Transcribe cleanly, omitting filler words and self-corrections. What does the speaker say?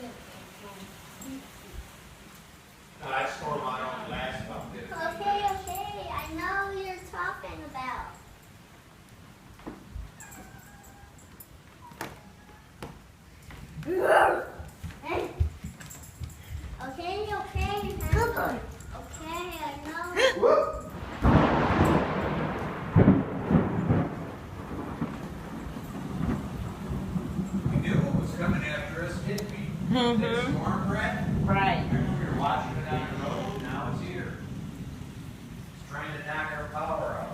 No, that storm might only last about 15 minutes. Okay, I know what you're talking about. Okay, Come on. okay, I know. Whoop. We knew what was coming after us, didn't we? That storm, Brett? Right. Remember we were watching it on the road, now it's here. It's trying to knock our power out.